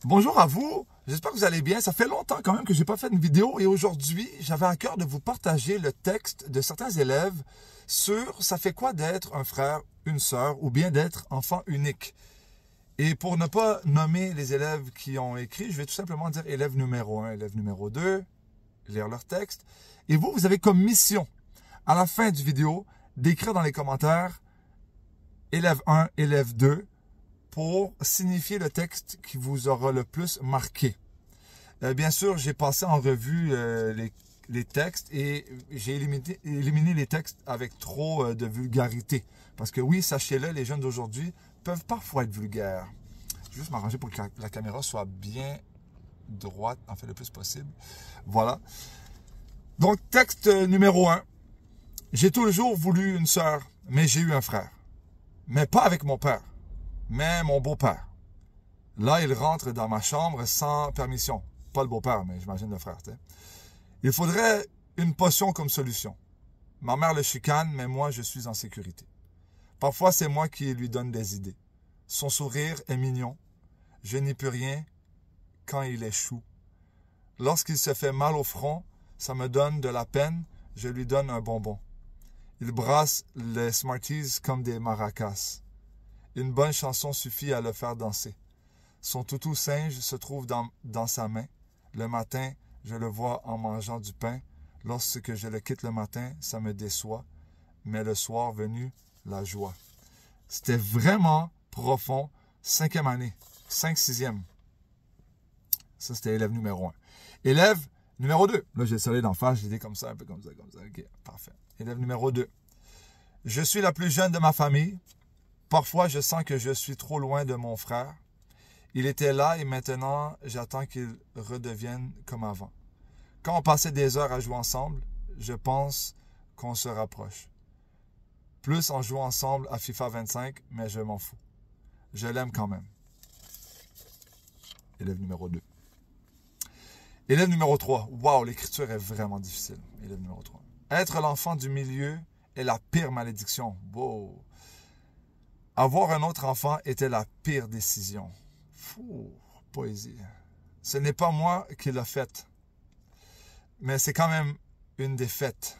Bonjour à vous, j'espère que vous allez bien. Ça fait longtemps quand même que j'ai pas fait une vidéo et aujourd'hui, j'avais à cœur de vous partager le texte de certains élèves sur ça fait quoi d'être un frère, une sœur ou bien d'être enfant unique. Et pour ne pas nommer les élèves qui ont écrit, je vais tout simplement dire élève numéro 1, élève numéro 2, lire leur texte. Et vous, vous avez comme mission, à la fin du vidéo, d'écrire dans les commentaires élève 1, élève 2, pour signifier le texte qui vous aura le plus marqué. Bien sûr, j'ai passé en revue les textes et j'ai éliminé les textes avec trop de vulgarité. Parce que oui, sachez-le, les jeunes d'aujourd'hui peuvent parfois être vulgaires. Je vais juste m'arranger pour que la caméra soit bien droite, en fait, le plus possible. Voilà. Donc, texte numéro 1. J'ai toujours voulu une sœur, mais j'ai eu un frère. Mais pas avec mon père. Mais mon beau-père. Là, il rentre dans ma chambre sans permission. Pas le beau-père, mais j'imagine le frère. T'sais. Il faudrait une potion comme solution. Ma mère le chicane, mais moi, je suis en sécurité. Parfois, c'est moi qui lui donne des idées. Son sourire est mignon. Je n'y peux rien quand il échoue. Lorsqu'il se fait mal au front, ça me donne de la peine. Je lui donne un bonbon. Il brasse les Smarties comme des maracas. Une bonne chanson suffit à le faire danser. Son toutou singe se trouve dans sa main. Le matin, je le vois en mangeant du pain. Lorsque je le quitte le matin, ça me déçoit. Mais le soir venu, la joie. C'était vraiment profond. 5e année. 5, 6e. Ça, c'était élève numéro 1. Élève numéro 2. Là, j'ai le soleil d'en face. J'ai dit comme ça, un peu comme ça, comme ça. OK, parfait. Élève numéro 2. Je suis la plus jeune de ma famille. Parfois, je sens que je suis trop loin de mon frère. Il était là et maintenant, j'attends qu'il redevienne comme avant. Quand on passait des heures à jouer ensemble, je pense qu'on se rapproche. Plus on joue ensemble à FIFA 25, mais je m'en fous. Je l'aime quand même. Élève numéro 2. Élève numéro 3. Wow, l'écriture est vraiment difficile. Élève numéro 3. Être l'enfant du milieu est la pire malédiction. Wow. Avoir un autre enfant était la pire décision. Fou, poésie. Ce n'est pas moi qui l'ai faite, mais c'est quand même une défaite.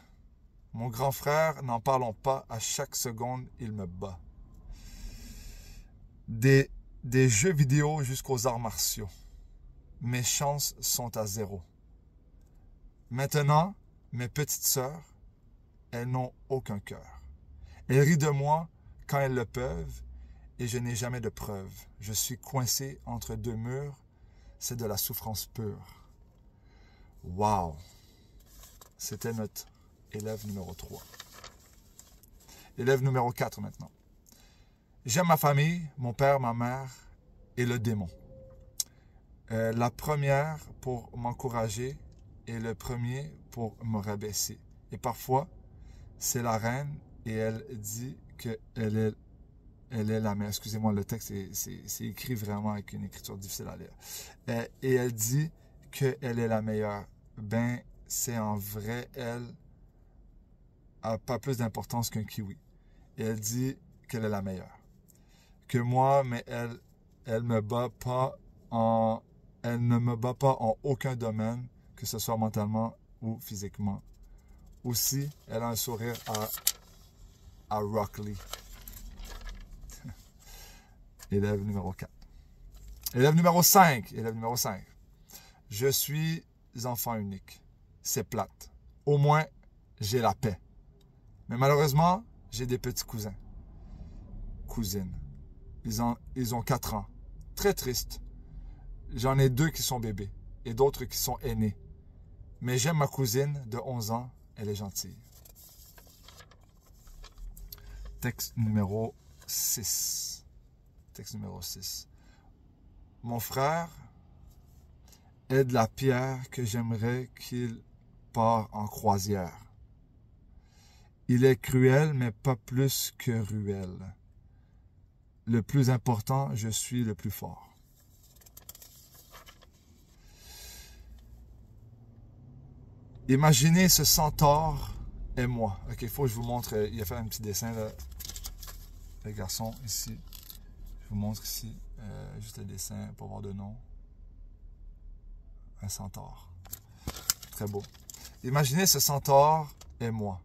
Mon grand frère, n'en parlons pas, à chaque seconde, il me bat. Des jeux vidéo jusqu'aux arts martiaux. Mes chances sont à 0. Maintenant, mes petites sœurs, elles n'ont aucun cœur. Elles rient de moi quand elles le peuvent, et je n'ai jamais de preuves. Je suis coincé entre deux murs. C'est de la souffrance pure. Wow! C'était notre élève numéro 3. Élève numéro 4 maintenant. J'aime ma famille, mon père, ma mère et le démon. La première pour m'encourager et le premier pour me rabaisser. Et parfois, c'est la reine et elle dit qu'elle est la meilleure. Excusez-moi, le texte, c'est écrit vraiment avec une écriture difficile à lire. Et elle dit qu'elle est la meilleure. Ben, c'est en vrai, elle a pas plus d'importance qu'un kiwi. Et elle dit qu'elle est la meilleure. Que moi, mais elle me bat pas elle ne me bat pas en aucun domaine, que ce soit mentalement ou physiquement. Aussi, elle a un sourire à Rock Lee. Élève numéro 4. Élève numéro 5. Élève numéro 5. Je suis enfant unique. C'est plate. Au moins, j'ai la paix. Mais malheureusement, j'ai des petits cousins. Cousines. Ils ont 4 ans. Très triste. J'en ai 2 qui sont bébés et d'autres qui sont aînés. Mais j'aime ma cousine de 11 ans. Elle est gentille. Texte numéro 6. Texte numéro 6. Mon frère est de la pierre que j'aimerais qu'il part en croisière. Il est cruel, mais pas plus que ruel. Le plus important, je suis le plus fort. Imaginez ce centaure et moi. Ok, il faut que je vous montre. Il a fait un petit dessin là. Le garçon ici. Je vous montre ici juste le dessin pour voir le nom. Un centaure. Très beau. Imaginez ce centaure et moi.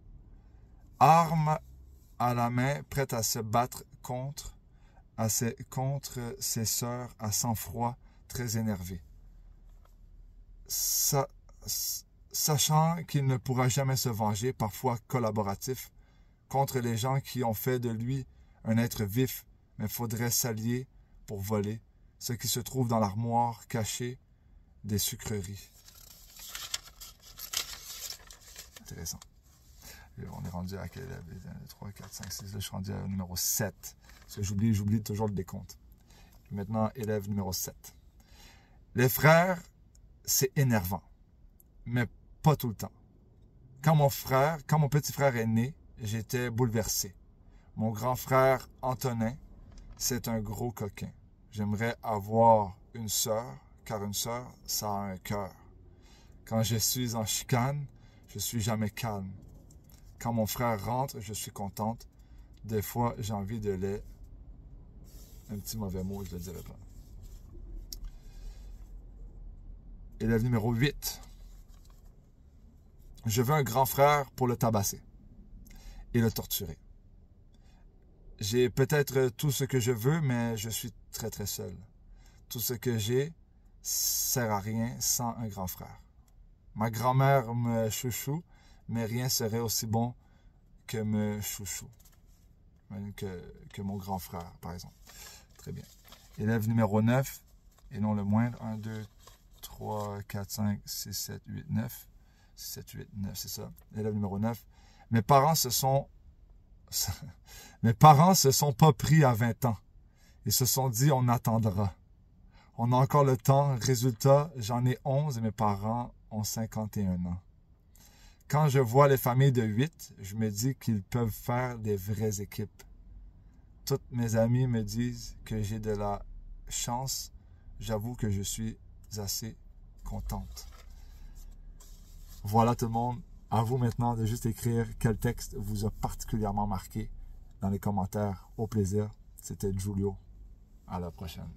Arme à la main, prête à se battre contre ses sœurs, à sang-froid, très énervé. Sachant qu'il ne pourra jamais se venger, parfois collaboratif, contre les gens qui ont fait de lui un être vif, mais faudrait s'allier pour voler ce qui se trouve dans l'armoire cachée des sucreries. Intéressant. Et on est rendu à quel élève? 3, 4, 5, 6, là je suis rendu au numéro 7. Parce que j'oublie toujours le décompte. Maintenant, élève numéro 7. Les frères, c'est énervant, mais pas tout le temps. Quand mon petit frère est né, j'étais bouleversé. Mon grand frère Antonin, c'est un gros coquin. J'aimerais avoir une sœur, car une sœur, ça a un cœur. Quand je suis en chicane, je suis jamais calme. Quand mon frère rentre, je suis contente. Des fois, j'ai envie de les... Un petit mauvais mot, je ne le dirai pas. Élève numéro 8. Je veux un grand frère pour le tabasser et le torturer. J'ai peut-être tout ce que je veux, mais je suis très très seul. Tout ce que j'ai sert à rien sans un grand frère. Ma grand-mère me chouchou, mais rien serait aussi bon que me chouchou. Que mon grand frère, par exemple. Très bien. Élève numéro 9, et non le moindre. 1, 2, 3, 4, 5, 6, 7, 8, 9. 6, 7, 8, 9, c'est ça. Élève numéro 9. Mes parents se sont pas pris à 20 ans. Ils se sont dit, on attendra. On a encore le temps. Résultat, j'en ai 11 et mes parents ont 51 ans. Quand je vois les familles de 8, je me dis qu'ils peuvent faire des vraies équipes. Toutes mes amies me disent que j'ai de la chance. J'avoue que je suis assez contente. Voilà tout le monde. À vous maintenant de juste écrire quel texte vous a particulièrement marqué dans les commentaires. Au plaisir. C'était Giulio. À la prochaine.